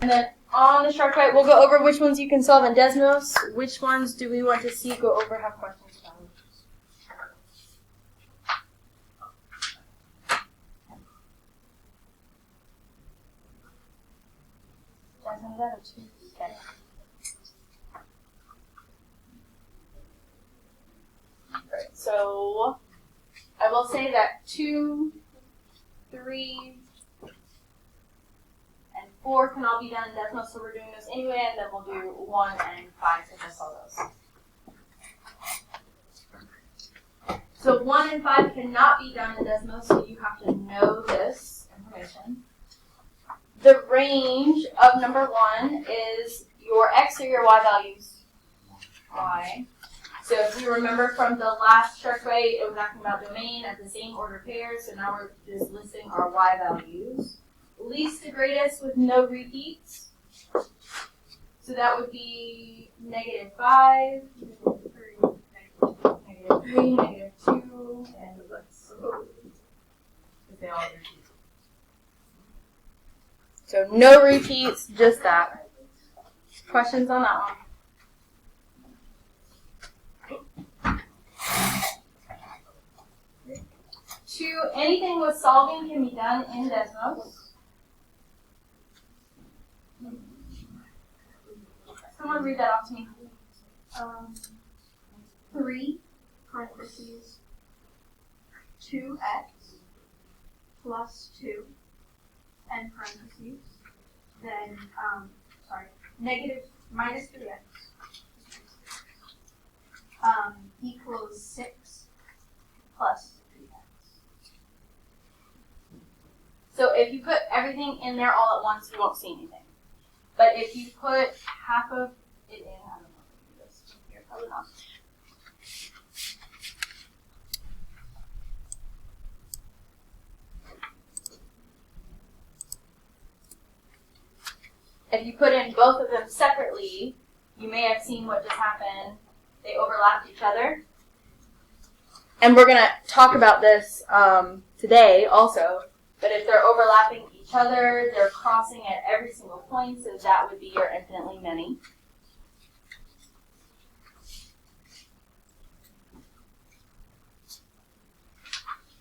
And then on the structure, we'll go over which ones you can solve in Desmos. Which ones do we want to see go over, have questions about? Desmos, that or two? Okay. Alright, so I will say that 2, 3, and 4 can all be done in Desmos, so we're doing those anyway, and then we'll do 1 and 5 to just all those. So 1 and 5 cannot be done in Desmos, so you have to know this information. The range of number 1 is your x or your y values. Y. So if you remember from the last chart way, it was talking about domain as the same order pairs, so now we're just listing our y values. Least to greatest with no repeats. So that would be -5, -3, -2, and let's they all repeat. So no repeats, just that. Questions on that one? Anything with solving can be done in Desmos. Someone read that off to me. 3 parentheses 2x plus 2 and parentheses, then minus 3x equals 6 plus 3x. So if you put everything in there all at once, you won't see anything. But if you put half of it in, I don't know if I can do this here, probably not. If you put in both of them separately, you may have seen what just happened. They overlapped each other. And we're going to talk about this today also. But if they're overlapping each other, they're crossing at every single point, so that would be your infinitely many.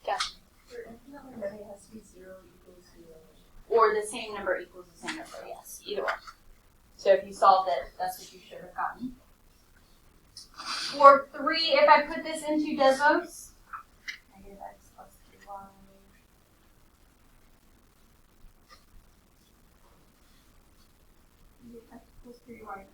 Yeah. Your infinitely many has to be 0 equals 0. Or the same number equals the same number, yes, either one. So if you solved it, that's what you should have gotten. For 3, if I put this into Desmos, -x plus 3y.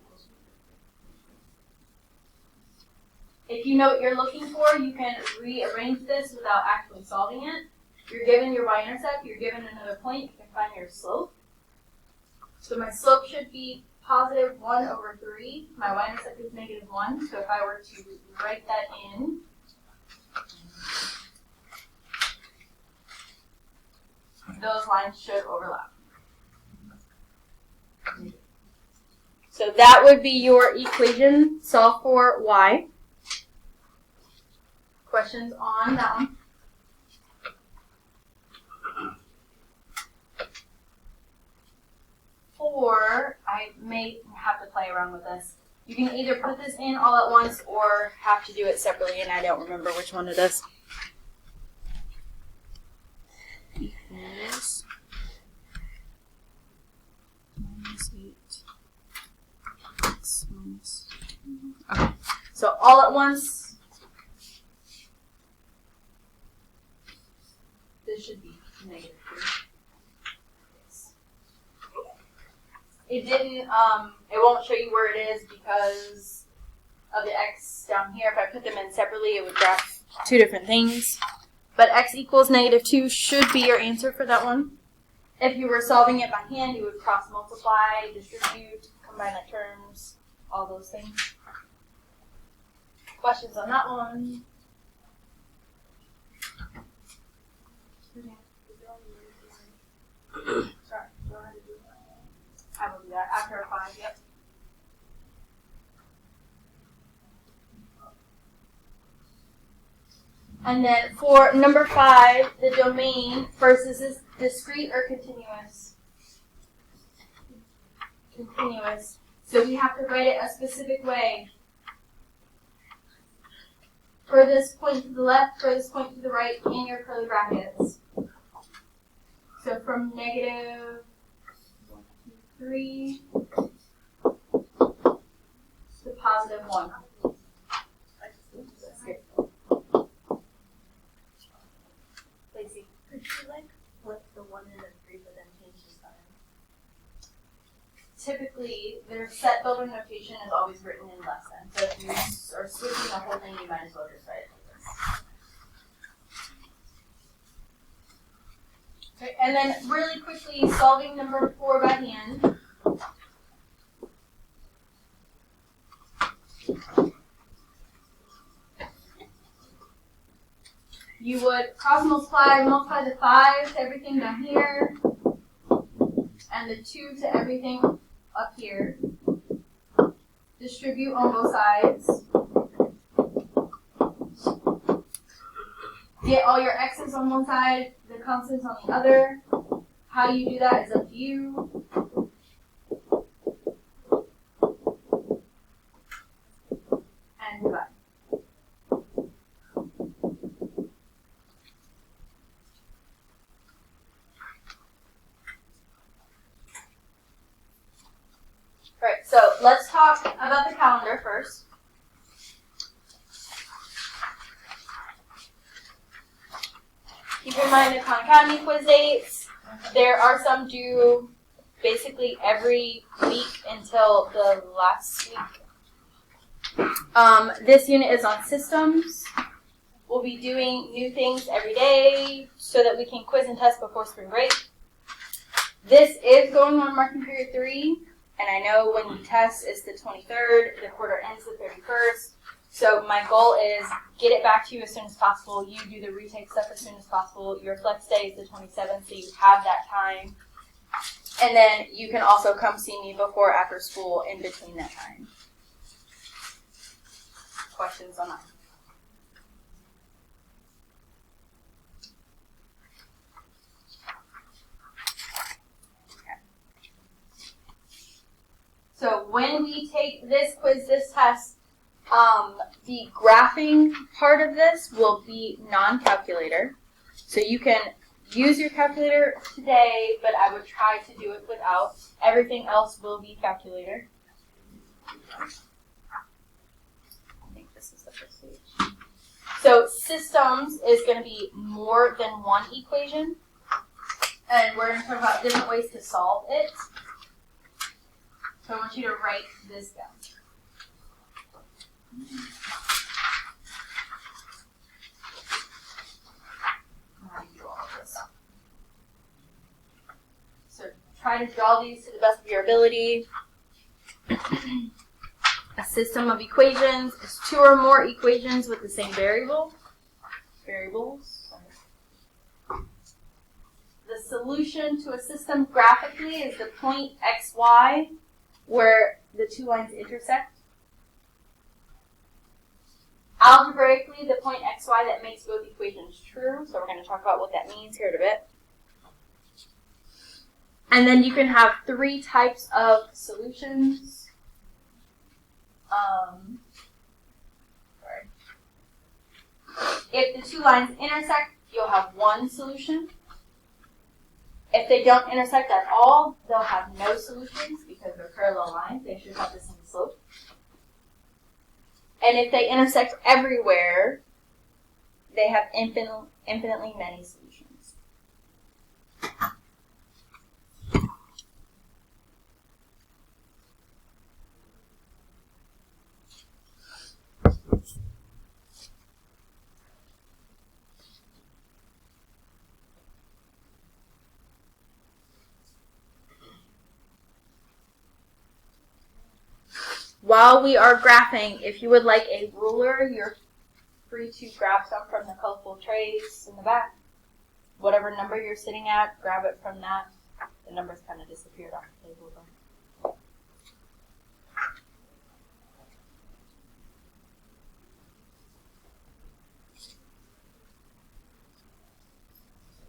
If you know what you're looking for, you can rearrange this without actually solving it. You're given your y-intercept, you're given another point, you can find your slope. So my slope should be positive 1 over 3. My y-intercept is -1, so if I were to write that in, those lines should overlap. So that would be your equation, solve for y. Questions on that one? Or, I may have to play around with this. You can either put this in all at once or have to do it separately, and I don't remember which one it is. Equals -8 x minus 2. Okay, so all at once, this should be -3. It didn't, it won't show you where it is because of the x down here. If I put them in separately, it would graph two different things. But x equals -2 should be your answer for that one. If you were solving it by hand, you would cross multiply, distribute, combine the terms, all those things. Questions on that one? Sorry, go ahead and do that. I will do that after a 5, yep. And then for number 5, the domain, first, is this discrete or continuous? continuous. So we have to write it a specific way. Furthest point to the left, furthest point to the right, in your curly brackets. So from negative 1, 2, 3 to positive 1. Lacey. Could you like flip the 1 and a 3 but then change the sign? Typically, their set builder notation is always written in less than. So if you are switching the whole thing, you might as well just write it like this. Okay, and then really quickly, solving number 4 by hand. You would cross multiply the 5 to everything down here, and the 2 to everything up here. Distribute on both sides. Get all your x's on one side, the constants on the other. How you do that is up to you. And divide. Alright, so let's talk about the calendar first. Keep in mind the Khan Academy quiz dates. There are some due basically every week until the last week. This unit is on systems. We'll be doing new things every day so that we can quiz and test before spring break. This is going on marking period 3. And I know when you test, it's the 23rd, the quarter ends the 31st. So my goal is get it back to you as soon as possible. You do the retake stuff as soon as possible. Your flex day is the 27th, so you have that time. And then you can also come see me before or after school in between that time. Questions on that? So when we take this quiz, this test, the graphing part of this will be non-calculator. So you can use your calculator today, but I would try to do it without. Everything else will be calculator. I think this is the first page. So systems is going to be more than one equation. And we're going to talk about different ways to solve it. So I want you to write this down. How do you do all of this? So try to draw these to the best of your ability. A system of equations is 2 or more equations with the same variables. The solution to a system graphically is the point xy where the 2 lines intersect. Algebraically, the point xy that makes both equations true. So we're going to talk about what that means here in a bit. And then you can have 3 types of solutions. If the 2 lines intersect, you'll have 1 solution. If they don't intersect at all, they'll have no solutions because they're parallel lines. They should have the same slope. And if they intersect everywhere, they have infinitely many solutions. While we are graphing, if you would like a ruler, you're free to grab some from the colorful trays in the back. Whatever number you're sitting at, grab it from that. The numbers kind of disappeared off the table though.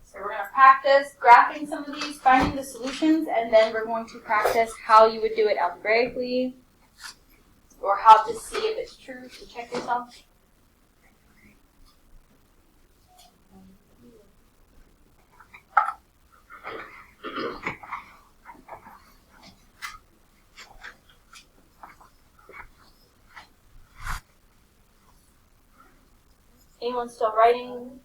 So we're going to practice practice graphing some of these, finding the solutions, and then we're going to practice how you would do it algebraically, or how to see if it's true to check yourself. Anyone still writing?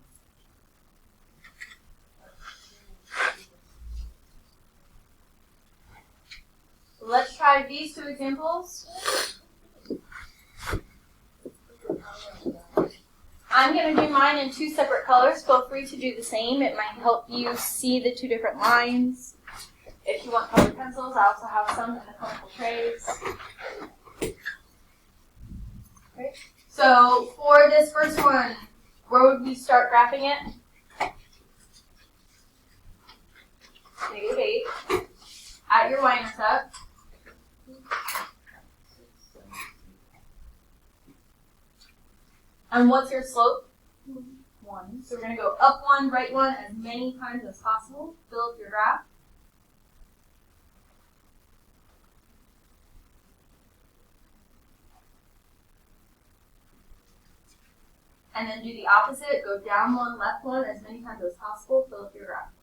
Let's try these two examples. I'm going to do mine in two separate colors. Feel free to do the same. It might help you see the two different lines. If you want colored pencils, I also have some in the colorful trays. Okay. So for this first one, where would we start graphing it? -8 at your y-intercept. And what's your slope? 1. So we're going to go up 1, right 1 as many times as possible. Fill up your graph. And then do the opposite. Go down 1, left 1 as many times as possible. Fill up your graph.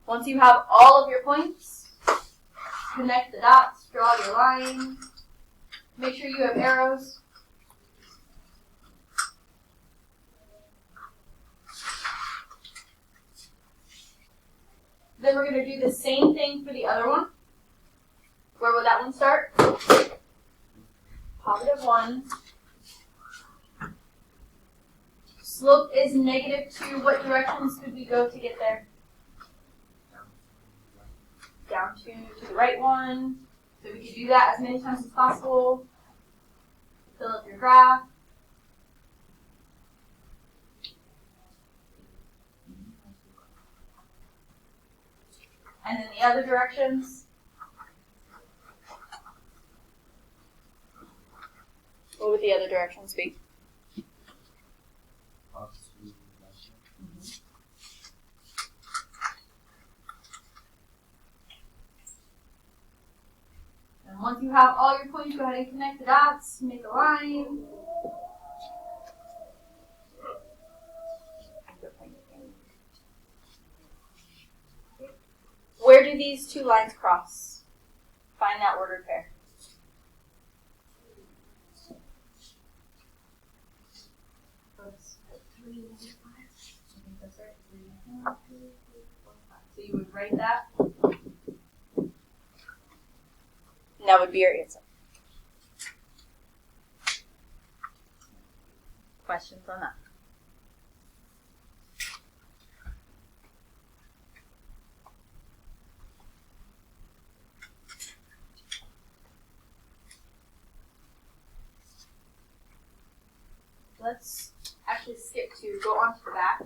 Once you have all of your points, connect the dots, draw your line. Make sure you have arrows. Then we're going to do the same thing for the other one. Where would that one start? +1. Slope is -2. What directions could we go to get there? Down 2 to the right 1. So we could do that as many times as possible. Fill up your graph. And then the other directions. What would the other directions be? And once you have all your points, go ahead and connect the dots, make a line. Where do these two lines cross? Find that ordered pair. So you would write that. And that would be your answer. Questions on that? Let's actually skip to go on to the back.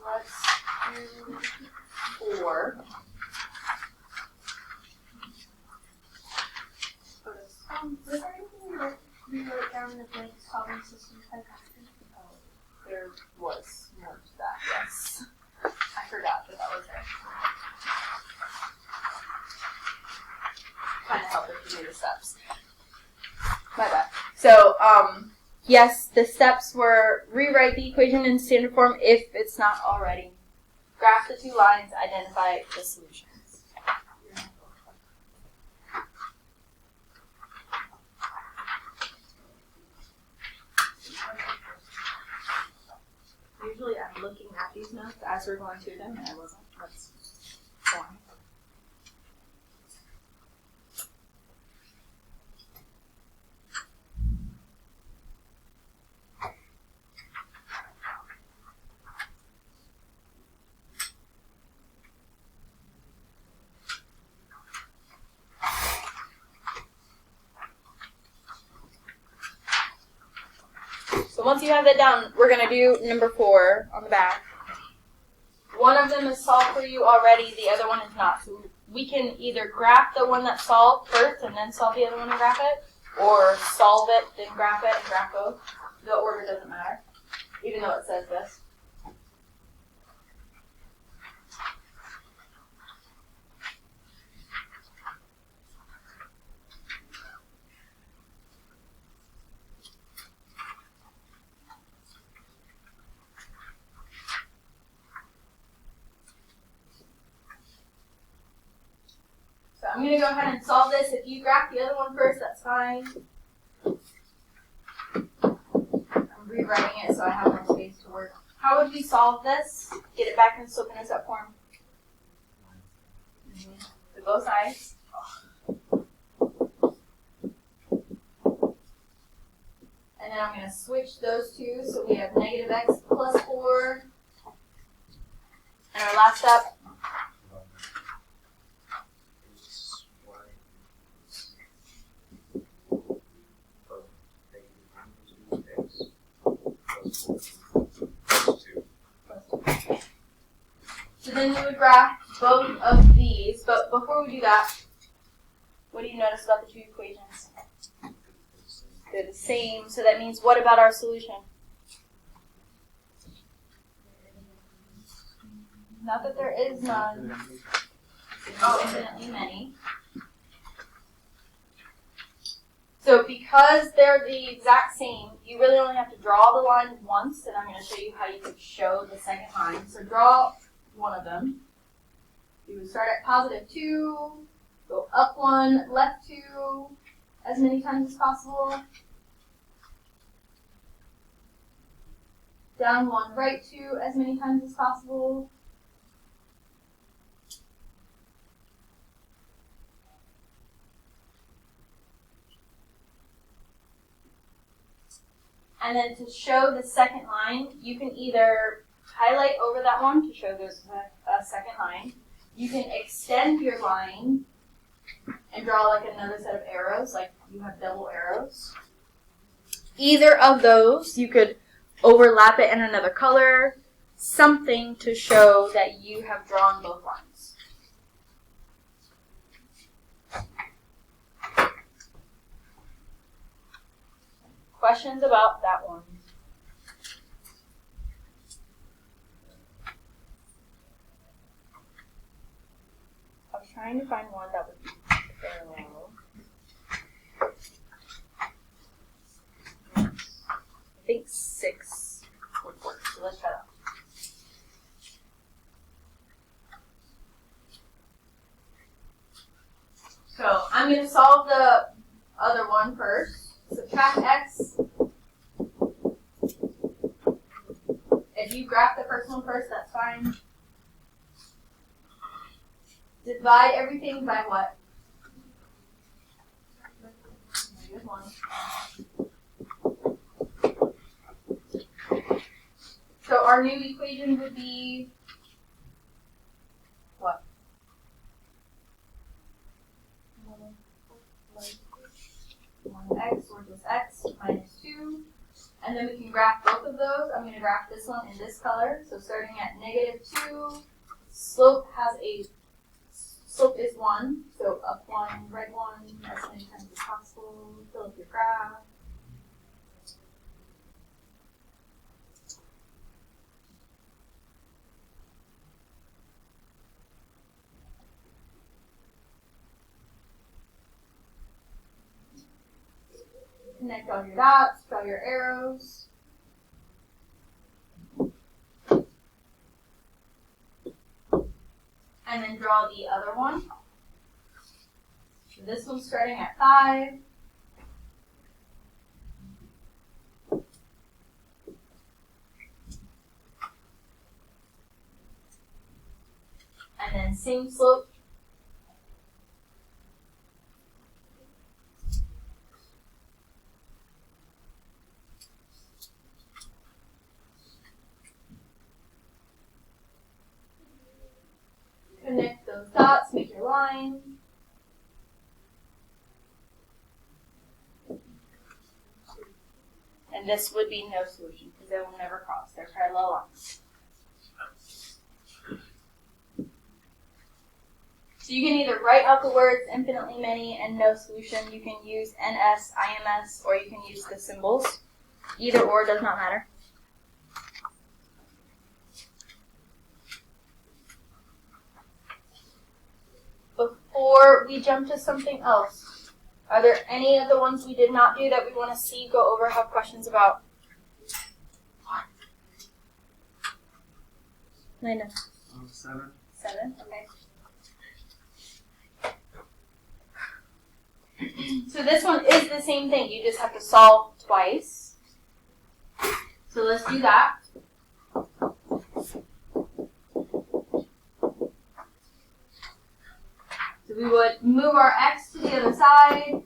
Let's do 4. Was there anything we wrote down in the blank solving system type action? There was more to that, yes. I forgot that was there. Kind of help if you do the steps. My bad. So, yes, the steps were rewrite the equation in standard form if it's not already. Graph the two lines, identify the solutions. Usually I'm looking at these notes as we're going through them, and I wasn't. That's fine. So once you have that down, we're going to do number 4 on the back. one of them is solved for you already, the other one is not. So we can either graph the one that's solved first and then solve the other one and graph it, or solve it, then graph it, and graph both. The order doesn't matter, even though it says this. So I'm going to go ahead and solve this. If you graph the other one first, that's fine. I'm rewriting it so I have more space to work. How would we solve this? Get it back in slope-intercept up form. To both sides. And then I'm going to switch those two so we have negative x plus 4. And our last step. So then we would graph both of these, but before we do that, what do you notice about the two equations? They're the same, so that means what about our solution? Not that there is none. There's infinitely many. So because they're the exact same, you really only have to draw the line once, and I'm going to show you how you could show the second line. So draw one of them. You would start at positive 2, go up 1, left 2, as many times as possible. Down 1, right 2, as many times as possible. And then to show the second line, you can either highlight over that one to show there's a second line. You can extend your line and draw like another set of arrows, like you have double arrows. Either of those, you could overlap it in another color, something to show that you have drawn both lines. Questions about that one? I was trying to find one that would be parallel. I think 6 would work, so let's try that. So I'm going to solve the other one first. Subtract x. If you graph the first one first, that's fine. Divide everything by what? -1. So our new equation would be what? 1x, or just x, minus 2. And then we can graph both of those. I'm going to graph this one in this color. So starting at -2, slope is 1. So up 1, right 1, as many times as possible. Fill up your graph. Connect all your dots, draw your arrows. And then draw the other one. So this one's starting at 5. And then same slope. Connect those dots, make your line. And this would be no solution because they will never cross. They're parallel lines. So you can either write out the words infinitely many and no solution. You can use NS, IMS, or you can use the symbols. Either or does not matter. Before we jump to something else, are there any of the ones we did not do that we want to see, go over, have questions about? Lena. 7. 7, okay. So this one is the same thing. You just have to solve twice. So let's do that. So we would move our x to the other side.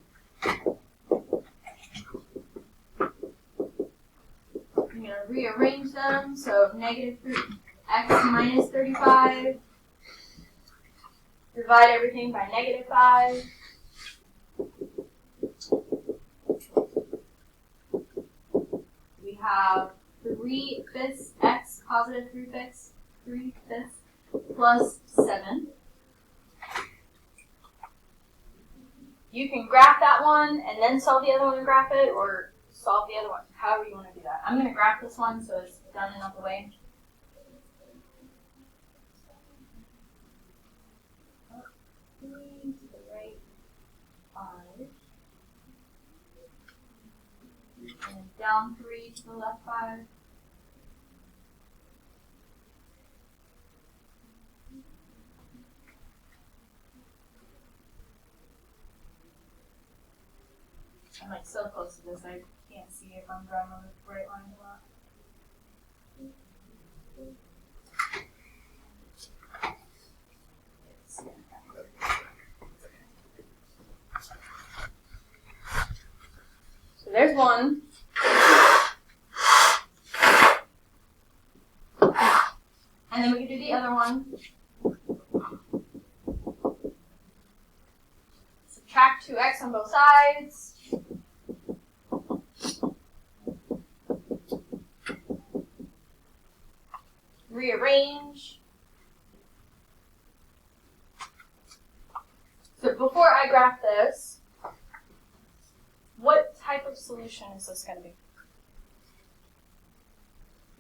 I'm going to rearrange them. So negative 3, x minus 35. Divide everything by negative 5. We have 3/5 x, positive 3/5 plus 7. You can graph that one and then solve the other one and graph it, or solve the other one, however you want to do that. I'm going to graph this one so it's done and out the way. To the right 5. And down 3 to the left 5. I'm like so close to this, I can't see if I'm drawing on the right line or not. So there's one. And then we can do the other one. Subtract 2x on both sides. Rearrange. So before I graph this, what type of solution is this going to be?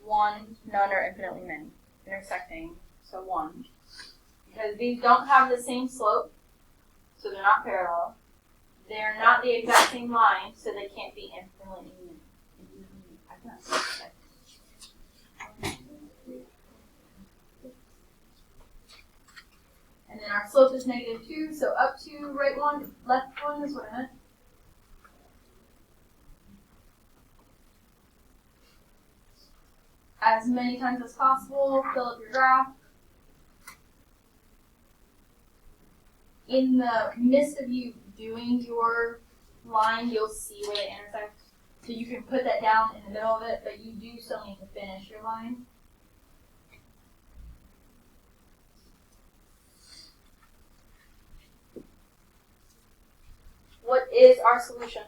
1, none, or infinitely many. Intersecting, so 1. Because these don't have the same slope, so they're not parallel. They're not the exact same line, so they can't be infinitely many. I cannot say that. And then our slope is negative 2, so up to right 1, left 1 is what I meant. As many times as possible, fill up your graph. In the midst of you doing your line, you'll see where they intersect. So you can put that down in the middle of it, but you do still need to finish your line. What is our solution?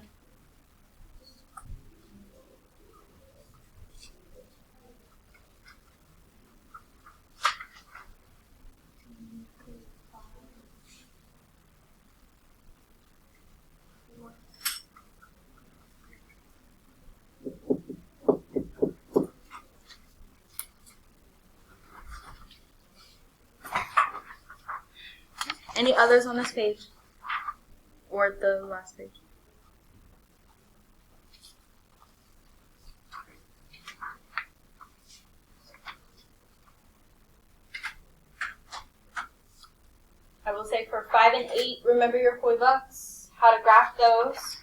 Any others on this page? Or the last page? I will say for 5 and 8, remember your koi bucks, how to graph those.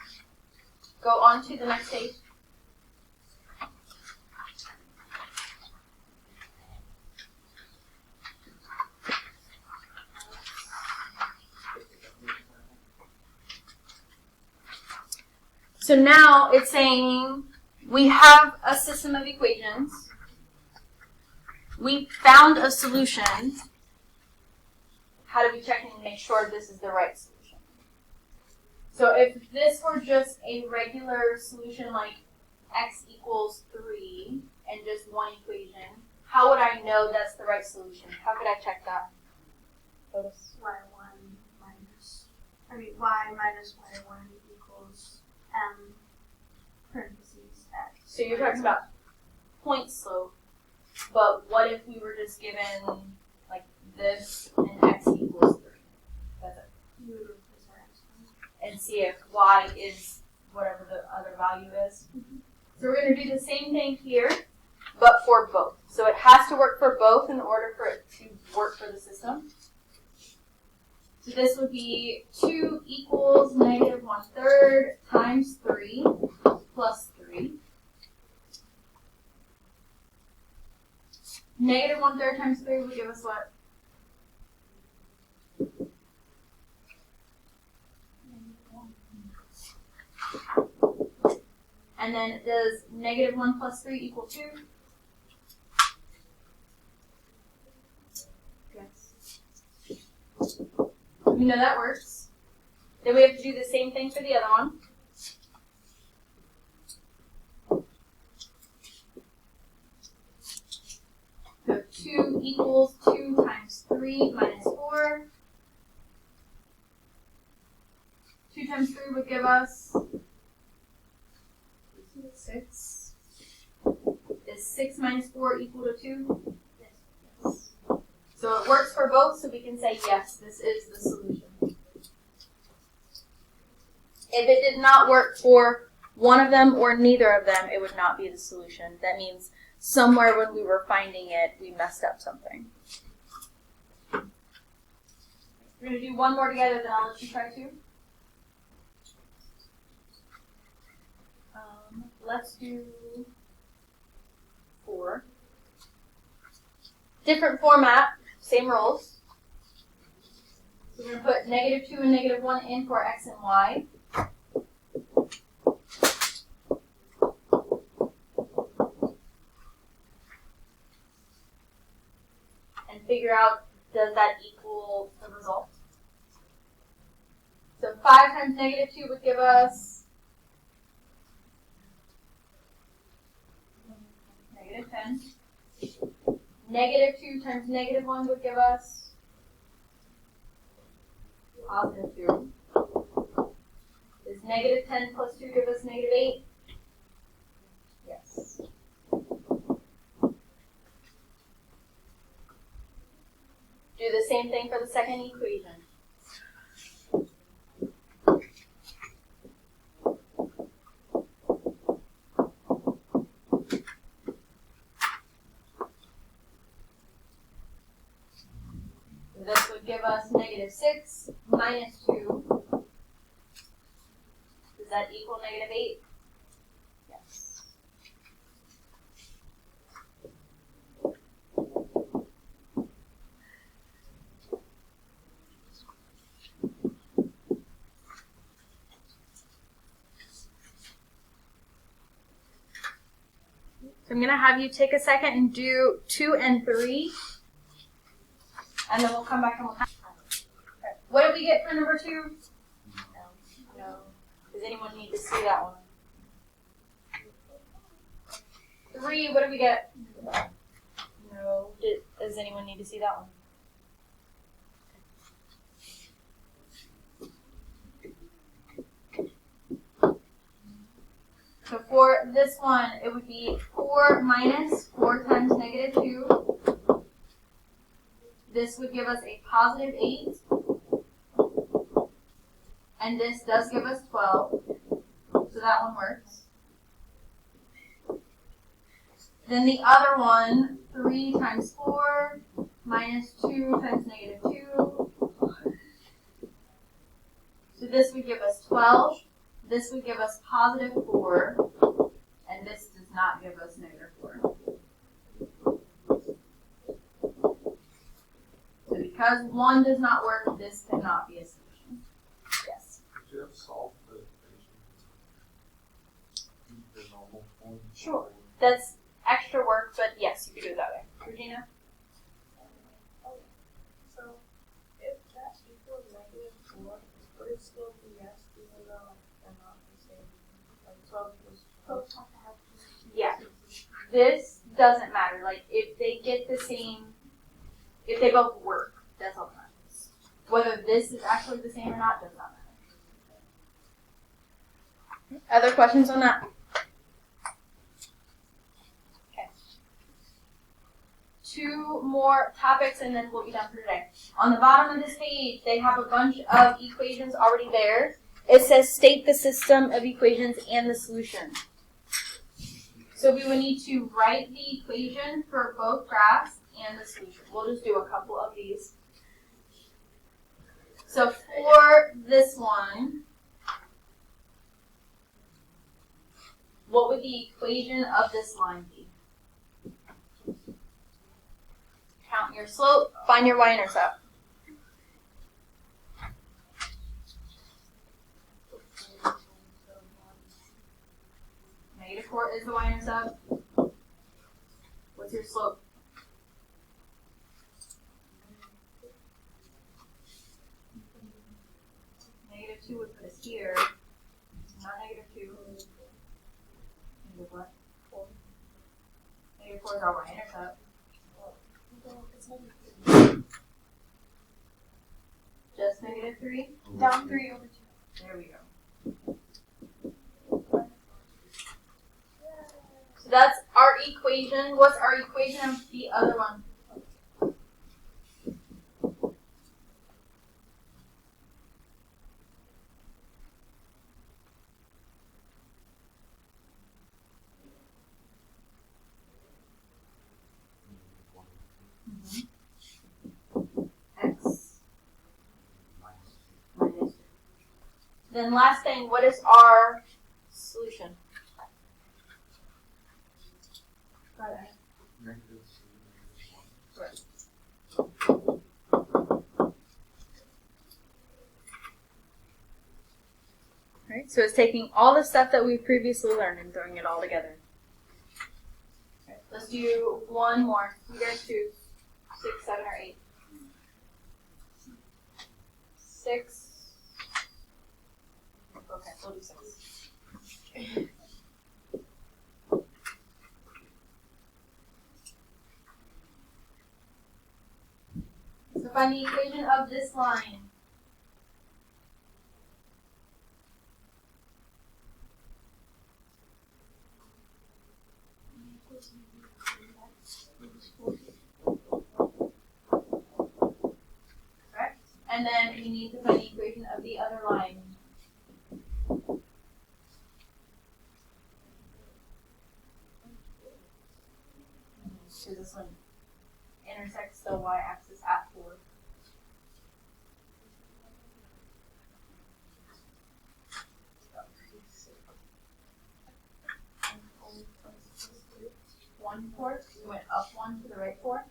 Go on to the next page. So now it's saying we have a system of equations. We found a solution. How do we check and make sure this is the right solution? So if this were just a regular solution like x equals 3 and just one equation, how would I know that's the right solution? How could I check that? Notice. Y1 y minus y1 equals m parentheses x. So you're talking about point slope, but what if we were just given like this and x equals 3? That's it. You would replace our x. And see if y is whatever the other value is. So we're going to do the same thing here, but for both. So it has to work for both in order for it to work for the system. So this would be 2 equals negative 1/3 times 3 plus 3. Negative 1/3 times 3 would give us what? And then does negative 1 plus 3 equal 2? Yes. We know that works. Then we have to do the same thing for the other one. So 2 equals 2 times 3 minus 4. 2 times 3 would give us 6. Is 6 minus 4 equal to 2? Yes. So it works for both, so we can say yes, this is the solution. If it did not work for one of them or neither of them, it would not be the solution. That means somewhere when we were finding it, we messed up something. We're going to do one more together, then I'll let you try two. Let's do 4. Different format, same rules. So we're going to put negative 2 and negative 1 in for x and y. And figure out, does that equal the result? So 5 times negative 2 would give us negative 10. Negative 2 times negative 1 would give us positive 2. Does negative 10 plus 2 give us negative 8? Yes. Do the same thing for the second equation. This would give us negative 6 minus 2. Does that equal negative 8? Yes. So I'm going to have you take a second and do 2 and 3. And then we'll come back and we'll have okay. What did we get for number 2? No. Does anyone need to see that one? 3, what did we get? No. Does anyone need to see that one? So for this one, it would be 4 minus 4 times negative 2. This would give us a positive 8. And this does give us 12. So that one works. Then the other one, 3 times 4 minus 2 times negative 2. So this would give us 12. This would give us positive 4. And this does not give us negative 4. So because one does not work, this cannot be a solution. Yes? Could you have solved the normal form? Sure. That's extra work, but yes, you could do it that way. Regina? So, if that equals negative 4, would it still be yes, even though they're not the same? Like 12 equals 12. Yeah. This doesn't matter. Like, if they get the same, if they both work, that's all that matters. Whether this is actually the same or not does not matter. Other questions on that? Okay. 2 more topics and then we'll be done for today. On the bottom of this page, they have a bunch of equations already there. It says state the system of equations and the solution. So we would need to write the equation for both graphs and the solution. We'll just do a couple of these. So for this one, what would the equation of this line be? Count your slope, find your y-intercept. -4 is the y-intercept. What's your slope? -2 would put us here. Not -2. What? 4. -4 is our y-intercept. Just -3? Down 3 over 2. There we go. So that's our equation. What's our equation of the other one? X minus 2. Then last thing, what is our solution? Right. Right, so it's taking all the stuff that we previously learned and throwing it all together. Right, let's do one more. You guys choose 6, 7, or 8. 6. Okay, we'll do 6. So find the equation of this line. Correct. And then we need to find the equation of the other line. So this one intersects the y-axis at 4. One 4. You went up 1 to the right 4.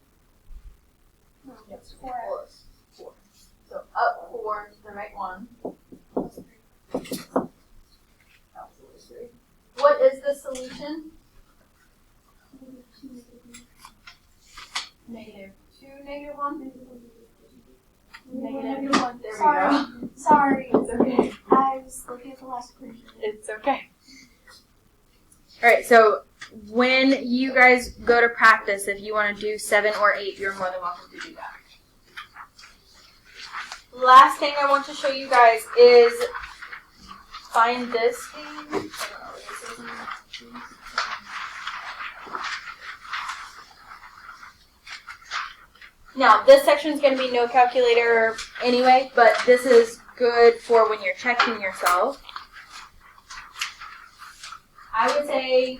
Yep, 4. 4. So up 4 to the right 1. What is the solution? -2, -1. -1. There we go. Sorry. It's okay. I was looking at the last equation. It's okay. All right, so when you guys go to practice, if you want to do 7 or 8, you're more than welcome to do that. Last thing I want to show you guys is find this thing. I don't know what this is. Now, this section is going to be no calculator anyway, but this is good for when you're checking yourself. I would say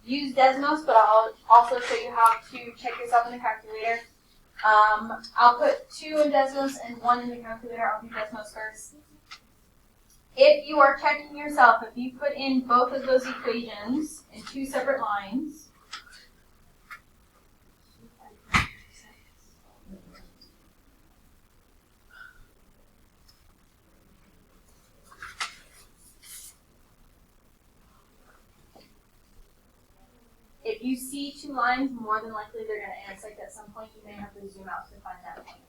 use Desmos, but I'll also show you how to check yourself in the calculator. I'll put 2 in Desmos and 1 in the calculator. I'll do Desmos first. If you are checking yourself, if you put in both of those equations in 2 separate lines, if you see 2 lines, more than likely they're going to intersect at some point. You may have to zoom out to find that point.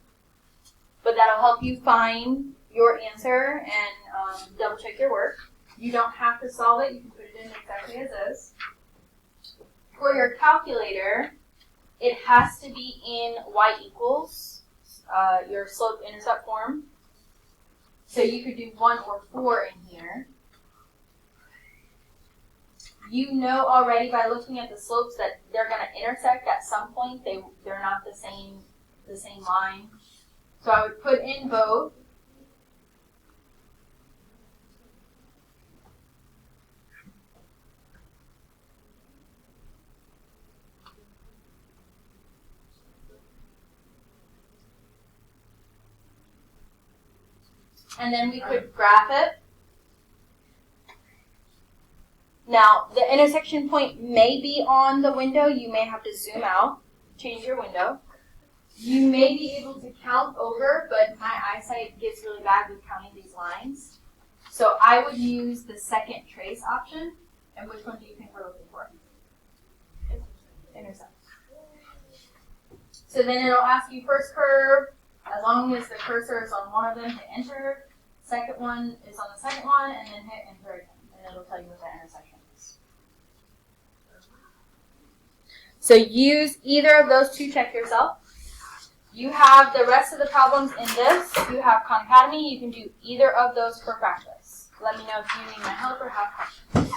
But that'll help you find your answer and double check your work. You don't have to solve it. You can put it in exactly as is. For your calculator, it has to be in y equals, your slope-intercept form. So you could do 1 or 4 in here. you know already by looking at the slopes that they're going to intersect at some point. They're not the same line. So I would put in both. And then we could graph it. Now, the intersection point may be on the window. You may have to zoom out, change your window. You may be able to count over, but my eyesight gets really bad with counting these lines. So I would use the second trace option. And which one do you think we're looking for? Intersect. So then it'll ask you first curve, as long as the cursor is on one of them, hit enter. Second one is on the second one, and then hit enter again. And it'll tell you what that intersection is. So use either of those to check yourself. You have the rest of the problems in this. You have Khan Academy. You can do either of those for practice. Let me know if you need my help or have questions.